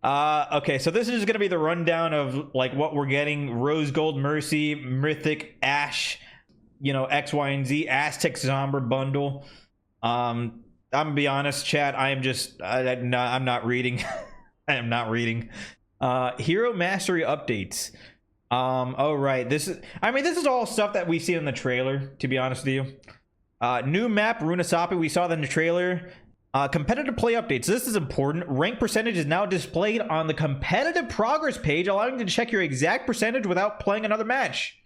Okay, so this is gonna be the rundown of like what we're getting: Rose Gold, Mercy, Mythic, Ash, X, Y, and Z, Aztec Zombie bundle. I'm gonna be honest, chat. I'm not reading. I am not reading. Hero Mastery updates. Oh right, this is all stuff that we see in the trailer, to be honest with you. New map, Runasapi, we saw that in the trailer. Competitive play updates. This is important. Rank percentage is now displayed on the competitive progress page, allowing you to check your exact percentage without playing another match.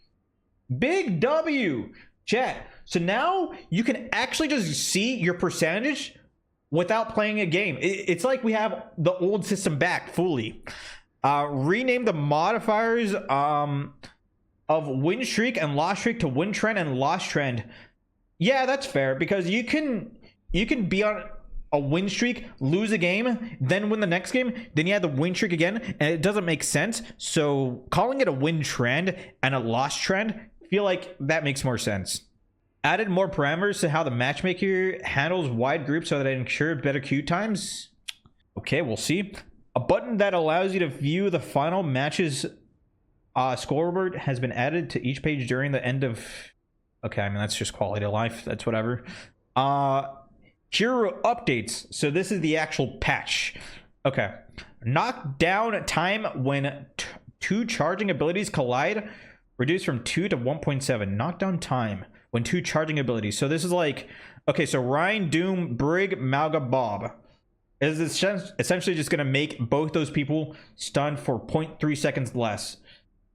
Big W, chat. So now you can actually just see your percentage without playing a game. It's like we have the old system back fully. Rename the modifiers of win streak and loss streak to win trend and loss trend. Yeah, that's fair, because you can be on a win streak, lose a game, then win the next game, then you have the win streak again, and it doesn't make sense. So calling it a win trend and a loss trend, I feel like that makes more sense. Added more parameters to how the matchmaker handles wide groups so that it ensures better queue times. Okay, we'll see. A button that allows you to view the final match's scoreboard has been added to each page during the end of... Okay, I mean, that's just quality of life. That's whatever. Hero updates. So this is the actual patch. Okay. Knockdown time when two charging abilities collide reduced from 2 to 1.7. Knockdown time when two charging abilities. So this is like... Okay, so Ryan, Doom, Brig, Malga, Bob is essentially just going to make both those people stunned for 0.3 seconds less.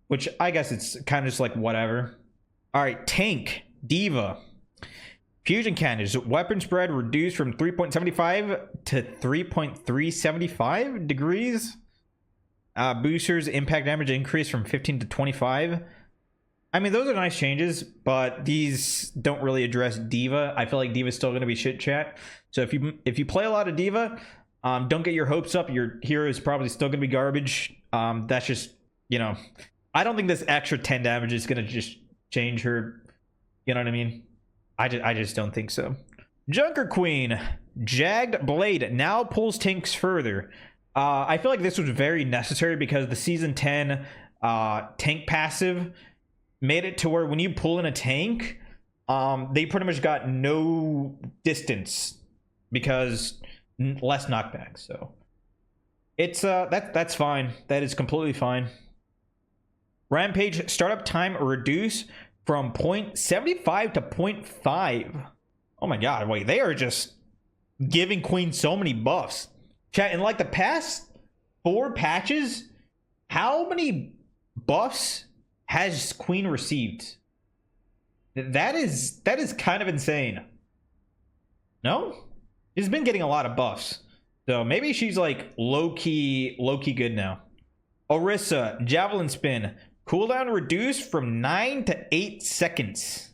Which I guess it's kind of just like whatever. Alright, Tank, Diva. Fusion cannons, weapon spread reduced from 3.75 to 3.375 degrees. Boosters, impact damage increased from 15 to 25. I mean, those are nice changes, but these don't really address Diva. I feel like Diva's still going to be shit, chat. So if you play a lot of Diva, don't get your hopes up. Your hero is probably still going to be garbage. That's just, I don't think this extra 10 damage is going to just change her. You know what I mean? I just don't think so. Junker Queen, Jagged Blade now pulls tanks further. I feel like this was very necessary because the season 10 tank passive made it to where when you pull in a tank, they pretty much got no distance because less knockback. So it's that's fine. That is completely fine. Rampage startup time reduced from 0.75 to 0.5. Oh my god, wait, they are just giving Queen so many buffs. Chat, in like the past 4 patches, how many buffs has Queen received? That is kind of insane. No? She's been getting a lot of buffs. So maybe she's like low-key good now. Orisa, Javelin Spin. Cooldown reduced from 9 to 8 seconds.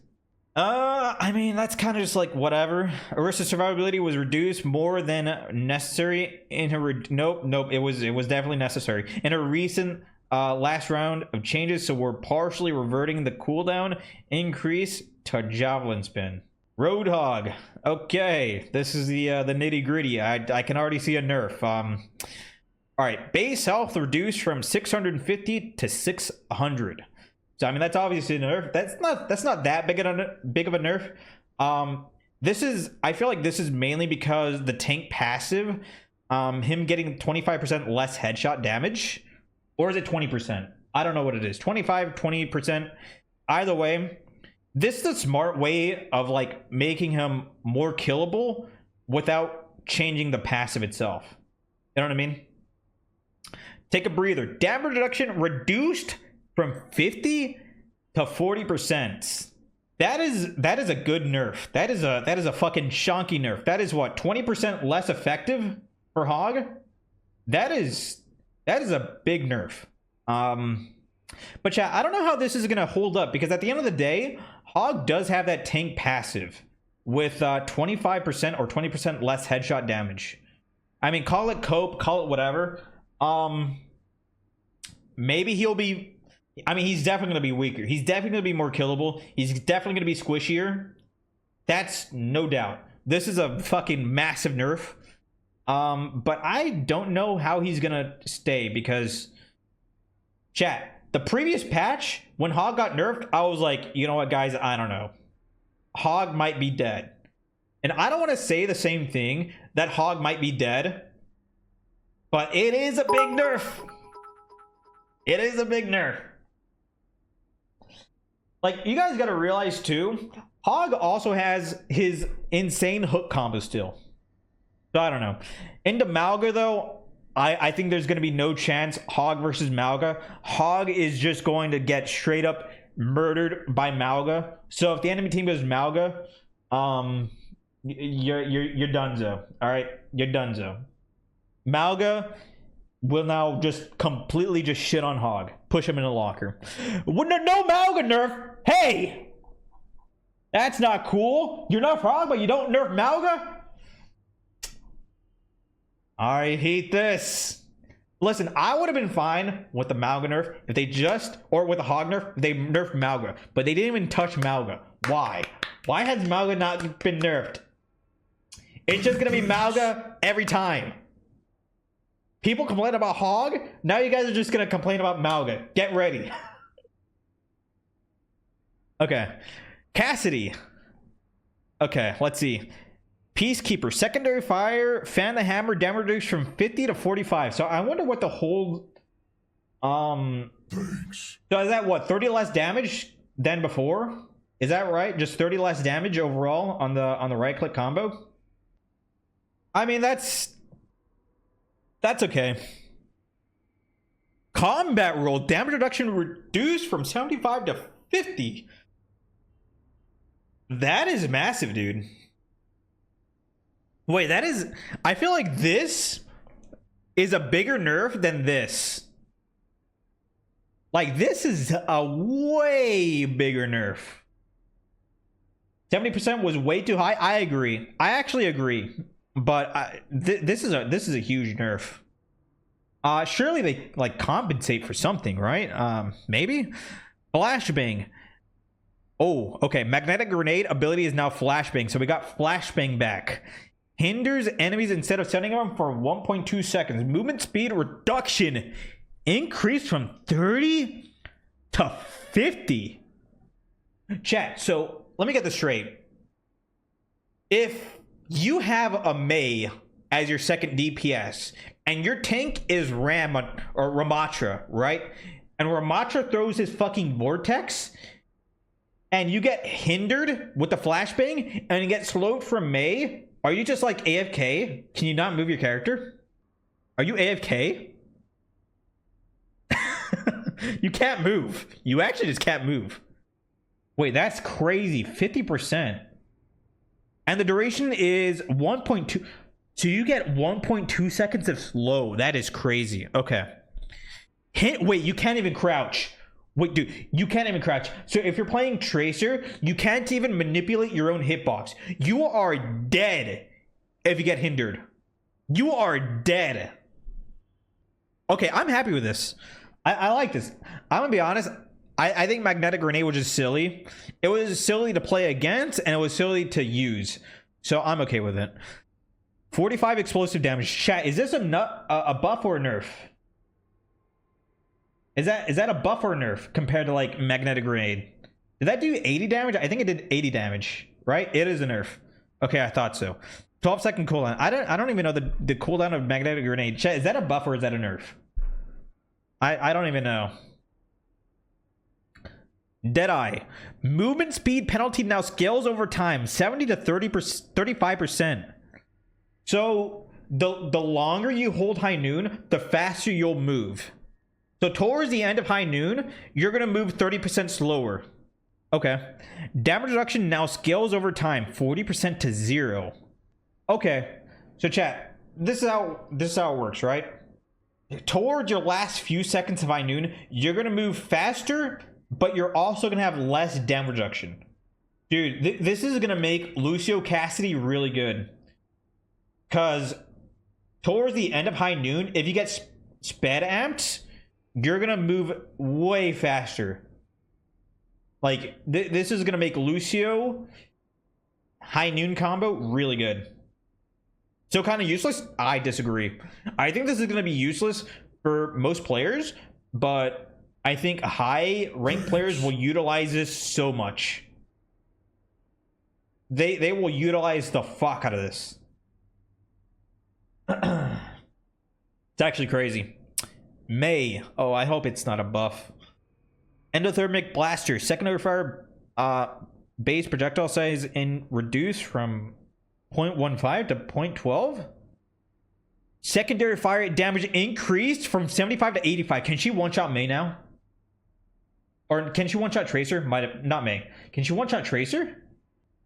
I mean, that's kind of just like whatever. Orisa's survivability was reduced more than necessary in her... Nope. It was definitely necessary. In a recent last round of changes, so we're partially reverting the cooldown increase to Javelin Spin. Roadhog. Okay, this is the nitty gritty. I can already see a nerf. All right, base health reduced from 650 to 600. So I mean, that's obviously a nerf. That's not that big of a nerf. I feel like this is mainly because the tank passive, him getting 25% less headshot damage, or is it 20%? I don't know what it is. 25, 20%. Either way, this is a smart way of like making him more killable without changing the passive itself. You know what I mean? Take a breather. Damage reduction reduced from 50 to 40%. That is a good nerf. That is a fucking shonky nerf. That is what, 20% less effective for Hog? That is a big nerf. But yeah, I don't know how this is gonna hold up, because at the end of the day, Hog does have that tank passive with 25% or 20% less headshot damage. I mean, call it cope, call it whatever. Maybe he'll be... I mean, he's definitely going to be weaker. He's definitely going to be more killable. He's definitely going to be squishier. That's no doubt. This is a fucking massive nerf. But I don't know how he's gonna stay because, chat, the previous patch when Hog got nerfed, I was like, you know what, guys, I don't know. Hog might be dead. And I don't want to say the same thing, that Hog might be dead, but it is a big nerf. It is a big nerf. Like, you guys got to realize too, Hog also has his insane hook combo still. So I don't know. Into Malga though, I think there's going to be no chance Hog versus Malga. Hog is just going to get straight up murdered by Malga. So if the enemy team goes Malga, you're donezo. All right, you're donezo. Malga will now just completely just shit on Hog, push him in a locker. No Malga nerf. Hey, that's not cool. You nerf Hog, but you don't nerf Malga. I hate this. Listen, I would have been fine with the Malga nerf if they just, or with the Hog nerf, if they nerfed Malga, but they didn't even touch Malga. Why? Why has Malga not been nerfed? It's just gonna be Malga every time. People complain about Hog, now you guys are just gonna complain about Malga. Get ready. Okay. Cassidy. Okay, let's see. Peacekeeper, secondary fire, fan the hammer, damage reduced from 50 to 45. So I wonder what the whole Thanks. So is that what, 30 less damage than before? Is that right? Just 30 less damage overall on the right click combo? I mean, that's okay. Combat roll, damage reduction reduced from 75 to 50. That is massive, dude. Wait, that is... I feel like this is a bigger nerf than this. Like, this is a way bigger nerf. 70% was way too high. I agree. I actually agree. But this is a huge nerf. Surely they, like, compensate for something, right? Maybe? Flashbang. Oh, okay. Magnetic grenade ability is now flashbang. So we got flashbang back. Hinders enemies instead of setting them for 1.2 seconds. Movement speed reduction increased from 30 to 50. Chat, so let me get this straight. If you have a Mei as your second DPS and your tank is Ramatra, right? And Ramatra throws his fucking vortex and you get hindered with the flashbang and you get slowed from Mei, are you just like AFK? Can you not move your character? Are you AFK? You can't move. You actually just can't move. Wait, that's crazy. 50%. And the duration is 1.2. So you get 1.2 seconds of slow. That is crazy. Okay. Wait, you can't even crouch. Wait, dude, you can't even crouch. So if you're playing Tracer, you can't even manipulate your own hitbox. You are dead if you get hindered. You are dead. Okay, I'm happy with this. I like this. I'm gonna be honest. I think Magnetic Grenade was just silly. It was silly to play against, and it was silly to use. So I'm okay with it. 45 explosive damage. Chat, is this a buff or a nerf? Is that a buff or a nerf compared to like Magnetic Grenade? Did that do 80 damage? I think it did 80 damage, right? It is a nerf. Okay, I thought so. 12-second cooldown. I don't even know the cooldown of Magnetic Grenade. Chat, is that a buff or is that a nerf? I don't even know. Deadeye. Movement speed penalty now scales over time. 70 to 35%. So the longer you hold high noon, the faster you'll move. So towards the end of high noon, you're going to move 30% slower. Okay. Damage reduction now scales over time. 40% to 0. Okay. So chat, this is how it works, right? Towards your last few seconds of high noon, you're going to move faster, but you're also going to have less damage reduction. Dude, this is going to make Lucio Cassidy really good. Because towards the end of high noon, if you get sped amped, you're going to move way faster. Like, this is going to make Lucio high noon combo really good. So kind of useless? I disagree. I think this is going to be useless for most players, but I think high ranked players will utilize this so much. They will utilize the fuck out of this. It's actually crazy. May. Oh, I hope it's not a buff. Endothermic blaster. Secondary fire base projectile size in reduced from 0.15 to 0.12. Secondary fire damage increased from 75 to 85. Can she one-shot May now? Or can she one-shot Tracer? Might have, not May. Can she one-shot Tracer?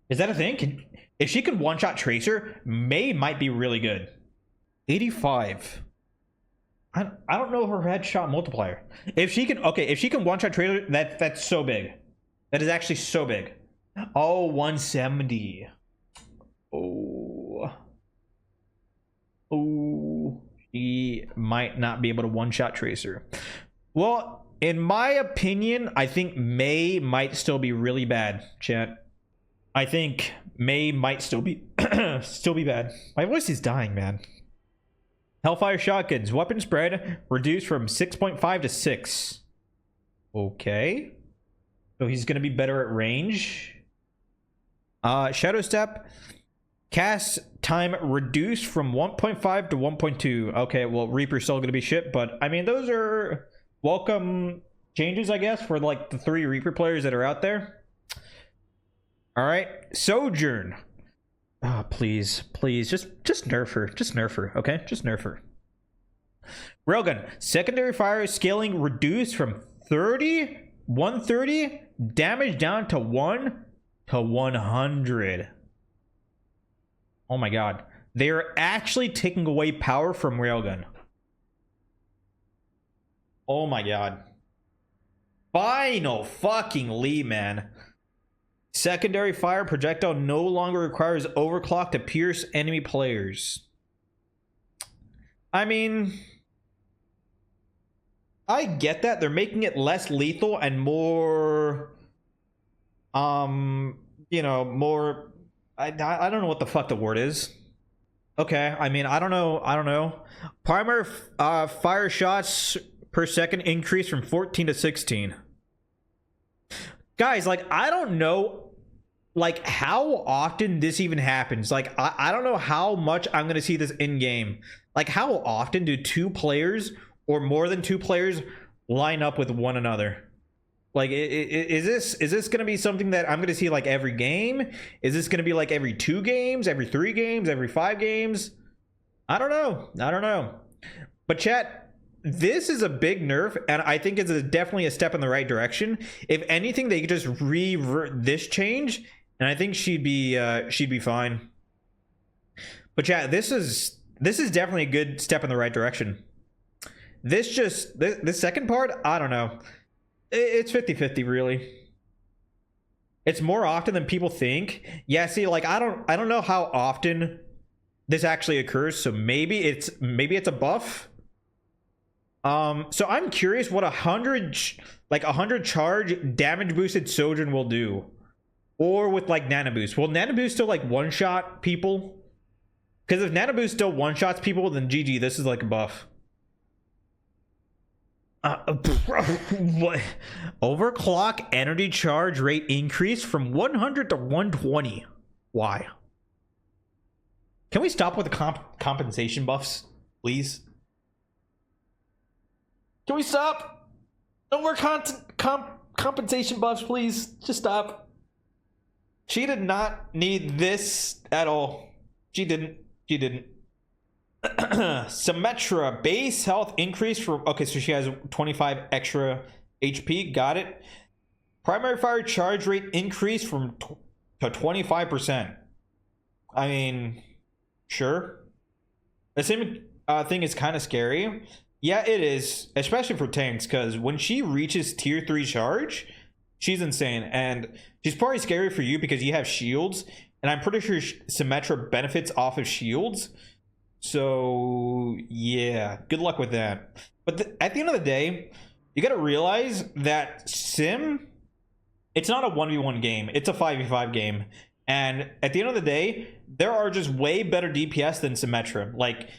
Is that a thing? If she can one-shot Tracer, May might be really good. 85. I don't know her headshot multiplier. If she can, okay, if she can one-shot Tracer, that's so big. That is actually so big. Oh, 170. Oh, she might not be able to one-shot Tracer. Well, in my opinion, I think May might still be really bad, chat. I think May might still be still be bad. My voice is dying, man. Hellfire shotguns, weapon spread reduced from 6.5 to 6. Okay. So he's gonna be better at range. Shadow step. Cast time reduced from 1.5 to 1.2. Okay, well, Reaper's still gonna be shit, but I mean, those are welcome changes, I guess, for like the 3 Reaper players that are out there. All right, Sojourn. Oh, please, just nerf her. Just nerf her, okay? Just nerf her. Railgun. Secondary fire scaling reduced from 130 damage down to 1 to 100. Oh my god. They are actually taking away power from Railgun. Oh my god. Final fucking Lee, man. Secondary fire projectile no longer requires overclock to pierce enemy players. I mean, I get that. They're making it less lethal and more, you know, more, I don't know what the fuck the word is. Okay, I mean, I don't know. Primary fire shots per second increase from 14 to 16. Guys, like, I don't know, like, how often this even happens. Like, I don't know how much I'm going to see this in-game. Like, how often do 2 players or more than 2 players line up with one another? Like, is this going to be something that I'm going to see, like, every game? Is this going to be, like, every 2 games, every 3 games, every 5 games? I don't know. But chat, this is a big nerf, and I think it's definitely a step in the right direction. If anything, they could just revert this change, and I think she'd be fine. But yeah, this is definitely a good step in the right direction. This second part, I don't know. It's 50-50, really. It's more often than people think. Yeah, see, like, I don't know how often this actually occurs, so maybe it's a buff. So I'm curious what 100 charge damage boosted Sojourn will do, or with like nano boost. Will nano boost still like one shot people? Because if nano boost still one shots people, then GG. This is like a buff. What? Overclock energy charge rate increased from 100 to 120. Why? Can we stop with the compensation buffs, please? Can we stop? No more compensation buffs, please. Just stop. She did not need this at all. She didn't. Symmetra base health increase from, okay, so she has 25 extra HP. Got it. Primary fire charge rate increase from to 25%. I mean, sure. The same thing is kind of scary. Yeah, it is, especially for tanks, because when she reaches tier 3 charge, she's insane. And she's probably scary for you because you have shields, and I'm pretty sure Symmetra benefits off of shields. So, yeah, good luck with that. But at the end of the day, you got to realize that Sim, it's not a 1v1 game. It's a 5v5 game. And at the end of the day, there are just way better DPS than Symmetra. Like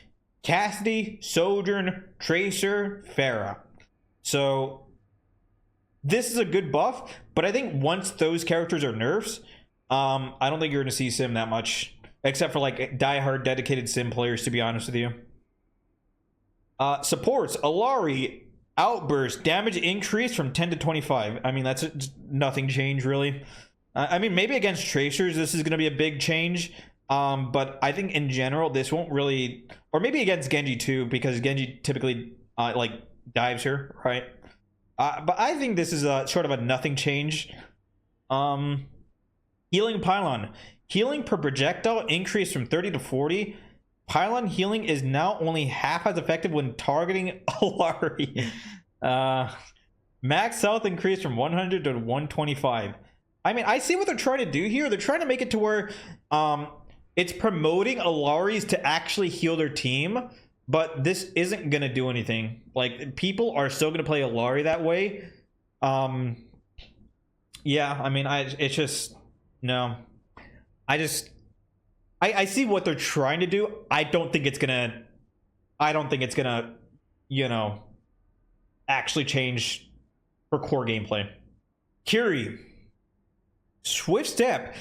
Cassidy, Sojourn, Tracer, Pharah. So this is a good buff, but I think once those characters are nerfs, I don't think you're going to see Sim that much. Except for like diehard dedicated Sim players, to be honest with you. Supports, Alari, Outburst, damage increase from 10 to 25. I mean, that's nothing changed really. I mean, maybe against Tracers, this is going to be a big change. But I think in general, this won't really... Or maybe against Genji too, because Genji typically like dives her, right? But I think this is sort of a nothing change. Healing Pylon. Healing per projectile increased from 30 to 40. Pylon healing is now only half as effective when targeting Alari. Max health increased from 100 to 125. I mean, I see what they're trying to do here. They're trying to make it to where it's promoting Alaris to actually heal their team, but this isn't going to do anything. Like, people are still going to play Alari that way. Yeah, I mean, it's just... No. I see what they're trying to do. I don't think it's gonna, you know, actually change for core gameplay. Curie. Swift step.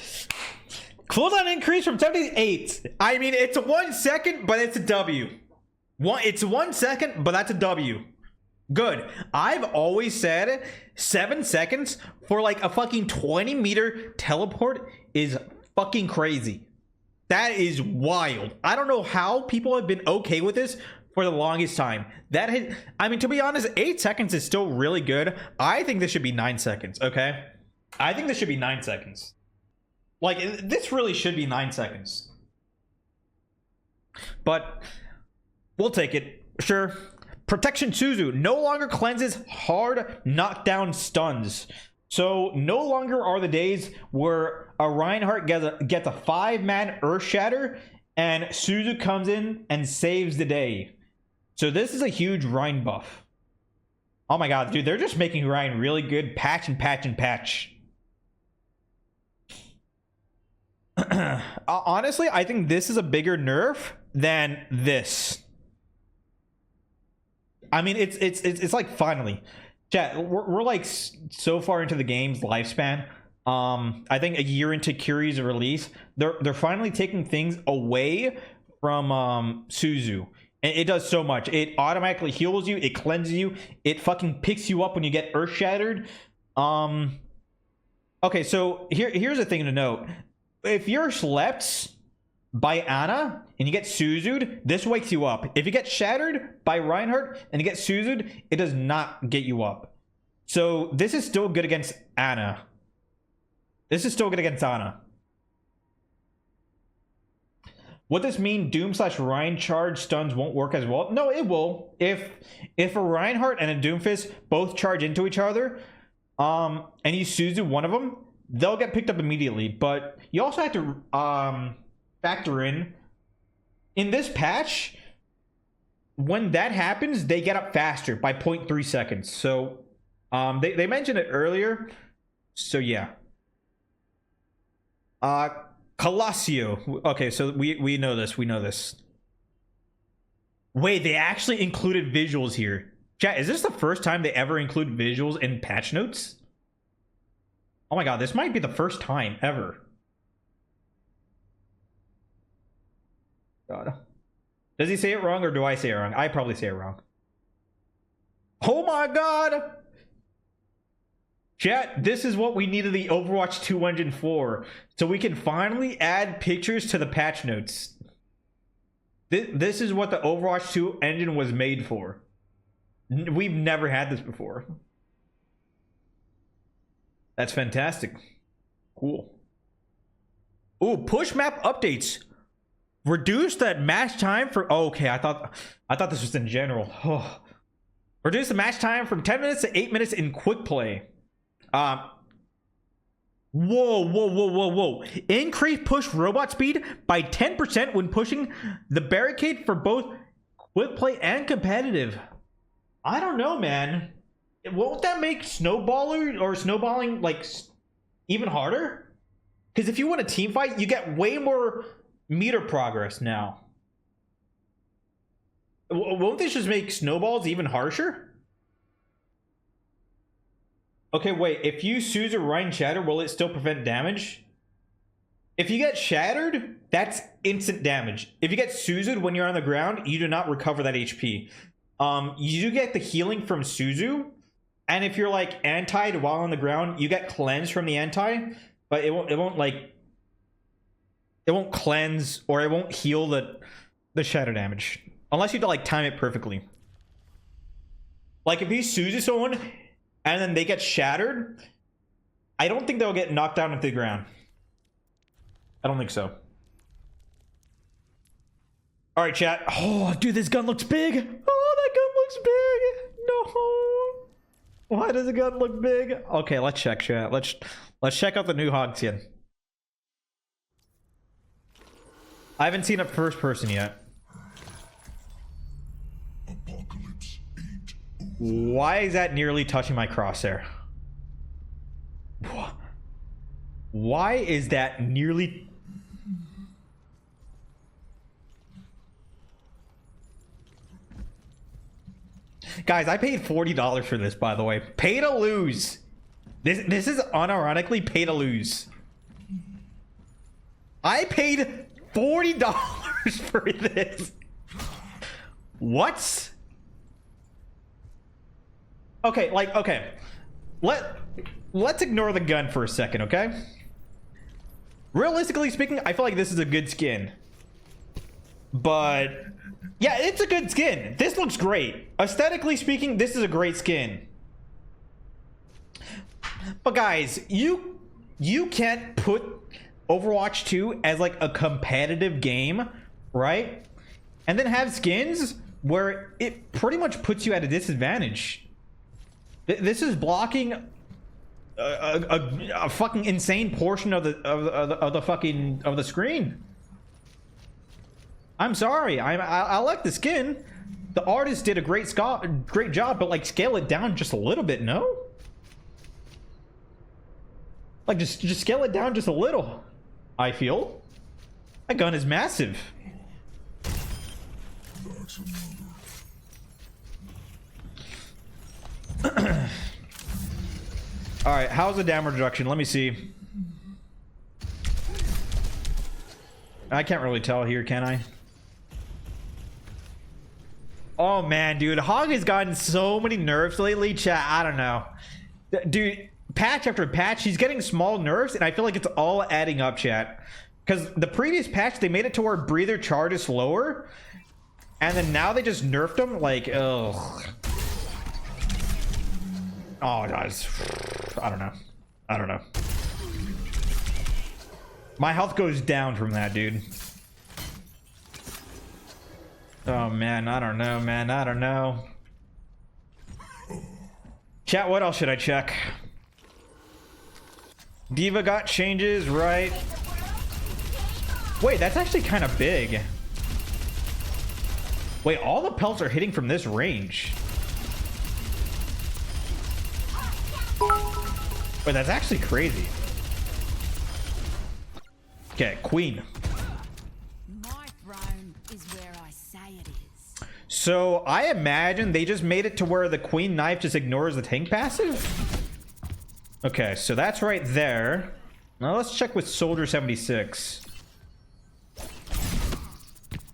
Cooldown increase from 78. I mean, it's 1 second, but it's a W. It's 1 second, but that's a W. Good. I've always said 7 seconds for like a fucking 20-meter teleport is fucking crazy. That is wild. I don't know how people have been okay with this for the longest time. I mean, to be honest, 8 seconds is still really good. I think this should be 9 seconds, okay? I think this should be 9 seconds. Like, this really should be 9 seconds. But we'll take it. Sure. Protection Suzu no longer cleanses hard knockdown stuns. So no longer are the days where a Reinhardt gets a 5-man Earth Shatter and Suzu comes in and saves the day. So this is a huge Rein buff. Oh my god, dude, they're just making Rein really good. Patch and patch and patch. Honestly, I think this is a bigger nerf than this. I mean, it's like finally. Chat, we're like so far into the game's lifespan. I think a year into Curie's release, they're finally taking things away from Suzu. And it does so much. It automatically heals you, it cleanses you, it fucking picks you up when you get earth shattered. Okay, so here's the thing to note. If you're slept by Ana and you get Suzu'd, this wakes you up. If you get shattered by Reinhardt and you get Suzu'd, it does not get you up. So this is still good against Ana. This is still good against Ana. Would this mean Doom/Rein charge stuns won't work as well? No, it will. If a Reinhardt and a Doomfist both charge into each other, and you Suzu one of them, they'll get picked up immediately. But you also have to factor in this patch, when that happens, they get up faster by 0.3 seconds. So they mentioned it earlier. So yeah. Colossio. Okay, so we know this. We know this. Wait, they actually included visuals here. Chat, is this the first time they ever include visuals in patch notes? Oh my god, this might be the first time ever. God. Does he say it wrong or do I say it wrong? I probably say it wrong. Oh my god! Chat, this is what we needed the Overwatch 2 engine for. So we can finally add pictures to the patch notes. This is what the Overwatch 2 engine was made for. We've never had this before. That's fantastic. Cool. Ooh, push map updates. Reduce that match time for... Oh, okay, I thought this was in general. Oh. Reduce the match time from 10 minutes to 8 minutes in quick play. Whoa. Increase push robot speed by 10% when pushing the barricade for both quick play and competitive. I don't know, man. Won't that make snowballing like even harder? Because if you win a team fight, you get way more meter progress now. Won't this just make snowballs even harsher? Okay, wait. If you Suzu Ryan Shatter, will it still prevent damage? If you get shattered, that's instant damage. If you get Suzu'd when you're on the ground, you do not recover that HP. You do get the healing from Suzu. And if you're like antied while on the ground, you get cleansed from the anti, but it won't cleanse or it won't heal the shatter damage. Unless you have to like time it perfectly. Like if you Suzu someone and then they get shattered, I don't think they'll get knocked down into the ground. I don't think so. All right, chat. Oh, dude, this gun looks big. Oh, that gun looks big. No. Why does the gun look big? Okay, let's check, chat. Let's check out the new hog skin. I haven't seen it first person yet. Why is that nearly touching my crosshair? Why is that nearly... Guys, I paid $40 for this, by the way. Pay to lose. This is unironically pay to lose. I paid $40 for this. What? Okay, like, okay. Let's ignore the gun for a second, okay? Realistically speaking, I feel like this is a good skin. But yeah, it's a good skin. This looks great. Aesthetically speaking, this is a great skin. But guys, you can't put Overwatch 2 as like a competitive game, right? And then have skins where it pretty much puts you at a disadvantage. This is blocking a fucking insane portion of the screen. I'm sorry. I like the skin. The artist did a great job, but like scale it down just a little bit, no? Like just scale it down just a little. I feel that gun is massive. All right, how's the damage reduction? Let me see. I can't really tell here, can I? Oh man, dude, Hog has gotten so many nerfs lately, chat. I don't know, dude. Patch after patch, he's getting small nerfs, and I feel like it's all adding up, chat. Because the previous patch, they made it to where breather charge is slower, and then now they just nerfed him. Like, ugh. Oh, guys. I don't know. I don't know. My health goes down from that, dude. Oh, man. I don't know, man. I don't know. Chat, what else should I check? Diva got changes, right? Wait, that's actually kind of big. Wait, all the pelts are hitting from this range. Wait, that's actually crazy. Okay, Queen. My throne is where I say it is. So I imagine they just made it to where the Queen knife just ignores the tank passive. Okay, so that's right there. Now let's check with Soldier 76.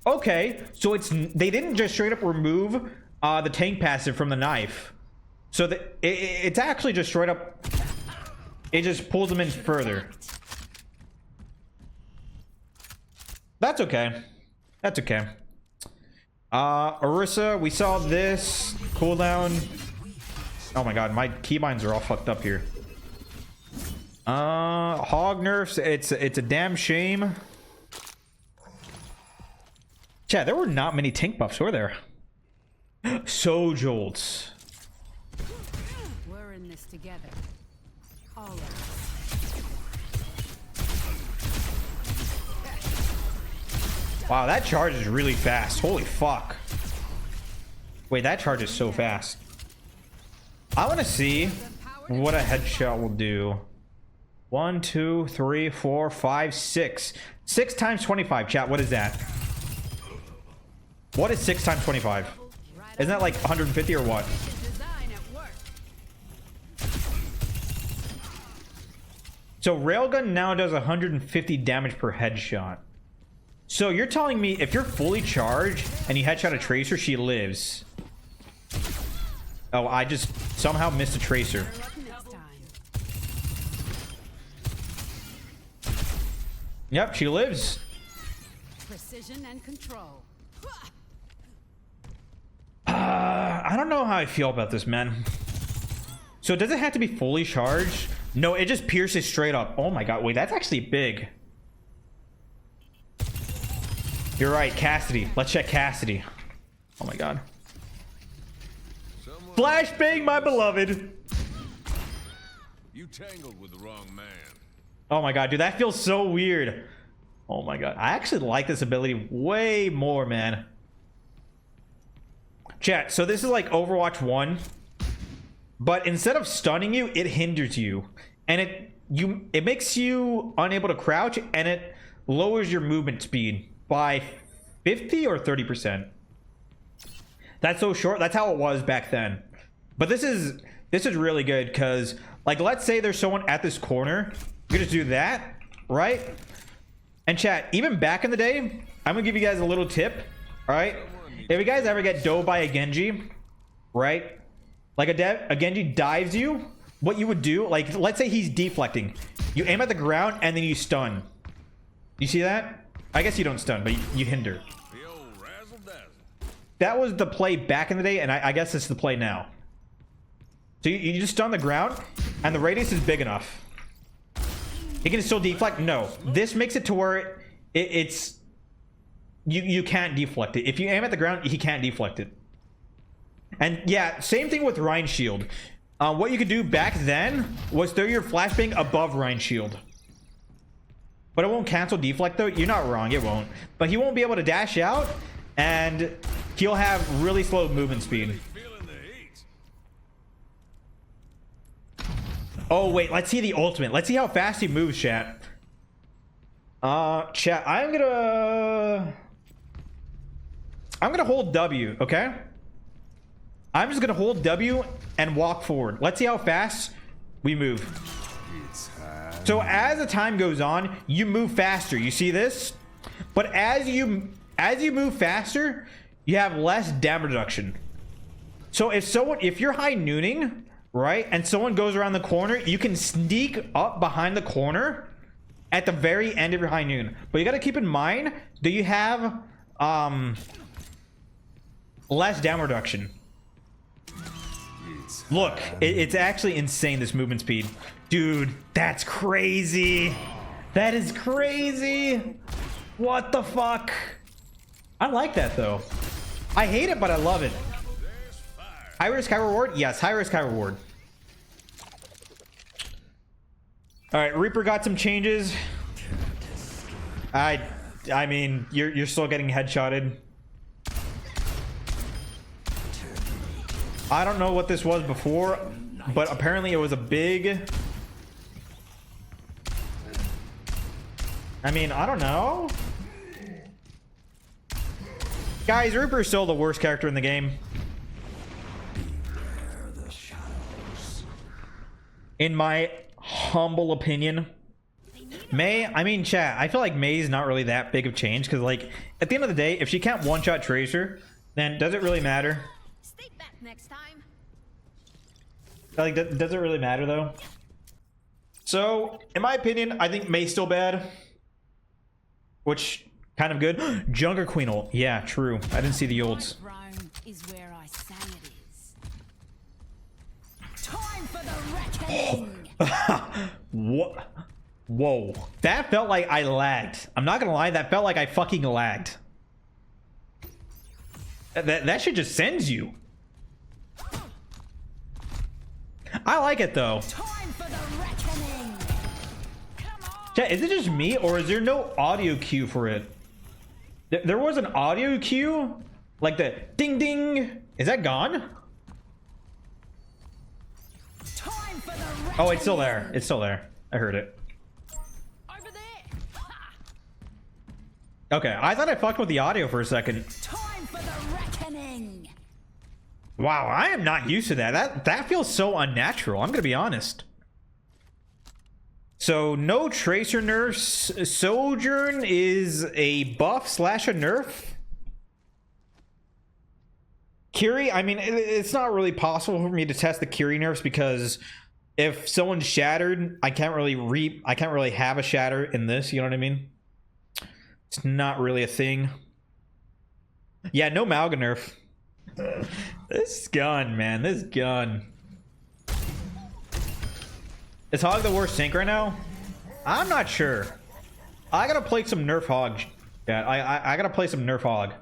Okay, so they didn't just straight up remove the tank passive from the knife. So it's actually just straight up, it just pulls them in further. That's okay. That's okay. Orisa, we saw this cooldown. Oh my god, my keybinds are all fucked up here. Hog nerfs, it's a damn shame. Chat, there were not many tank buffs, were there? So jolts. We're in this together. All right. Wow, that charge is really fast. Holy fuck. Wait, that charge is so fast. I want to see what a headshot will do. 1, 2, 3, 4, 5, 6. 6 times 25, chat. What is that? What is 6 times 25? Isn't that like 150 or what? Design at work. So railgun now does 150 damage per headshot. So you're telling me if you're fully charged and you headshot a tracer, she lives. Oh, I just somehow missed a tracer. Next time. Yep, she lives. Precision and control. I don't know how I feel about this, man. So does it have to be fully charged? No, it just pierces straight up. Oh my god, wait, that's actually big. You're right, Cassidy. Let's check Cassidy. Oh my god. Flashbang, my beloved. You tangled with the wrong man. Oh my god, dude, that feels so weird. Oh my god, I actually like this ability way more, man. Chat, so this is like Overwatch 1, but instead of stunning you, it hinders you, and it makes you unable to crouch, and it lowers your movement speed by 50 or 30%. That's so short. That's how it was back then. But this is really good because, like, let's say there's someone at this corner. You just do that, right? And chat, even back in the day, I'm gonna give you guys a little tip. All right, if you guys ever get dove by a Genji, right? Like a Genji dives you, what you would do, like, let's say he's deflecting. You aim at the ground and then you stun. You see that? I guess you don't stun, but you hinder. The old razzle-dazzle. That was the play back in the day, and I guess it's the play now. So you just stun the ground, and the radius is big enough. He can still deflect? No. This makes it to where it's... You can't deflect it. If you aim at the ground, he can't deflect it. And yeah, same thing with Ryan's shield. What you could do back then was throw your flashbang above Ryan's shield. But it won't cancel deflect though. You're not wrong, it won't. But he won't be able to dash out, and he'll have really slow movement speed. Feeling the heat. Oh wait, let's see the ultimate. Let's see how fast he moves, chat. Chat, I'm gonna hold W, okay? I'm just gonna hold W and walk forward. Let's see how fast we move. So as the time goes on, you move faster. You see this? But as you move faster, you have less damage reduction. So if you're high nooning, right, and someone goes around the corner, you can sneak up behind the corner at the very end of your high noon. But you got to keep in mind that you have less damage reduction. Look, it's actually insane, this movement speed. Dude, that's crazy. That is crazy. What the fuck? I like that though. I hate it, but I love it. High risk, high reward? Yes, high risk, high reward. All right, Reaper got some changes. I mean, you're still getting headshotted. I don't know what this was before, but apparently it was a big... I mean, I don't know. Guys, Reaper is still the worst character in the game. In my humble opinion. Mei, I mean, chat, I feel like Mei's not really that big of change, because, like, at the end of the day, if she can't one-shot Tracer, then does it really matter? Stay back next time. Like, does it really matter, though? So, in my opinion, I think Mei's still bad. Which, kind of good. Junker Queen ult. Yeah, true. I didn't see the ults. My throne is where I say it is. Time for the reckoning. What? Whoa. That felt like I lagged. I'm not gonna lie, that felt like I fucking lagged. That shit just sends you. I like it though. Time for the reckoning. Come on. Chat, is it just me, or is there no audio cue for it? There was an audio cue, like the ding ding. Is that gone? Time for the reckoning. Oh, it's still there. It's still there. I heard it. Okay, I thought I fucked with the audio for a second. Time for the reckoning. Wow, I am not used to that. That feels so unnatural. I'm gonna be honest. So no tracer nerfs. Sojourn is a buff slash a nerf. Kiri, I mean, it's not really possible for me to test the Kiri nerfs because if someone's shattered, I can't really have a shatter in this, you know what I mean? It's not really a thing. Yeah, no Malga nerf. This gun, man, this gun. Is Hog the worst sync right now? I'm not sure. I gotta play some Nerf Hog. Yeah, I gotta play some Nerf Hog.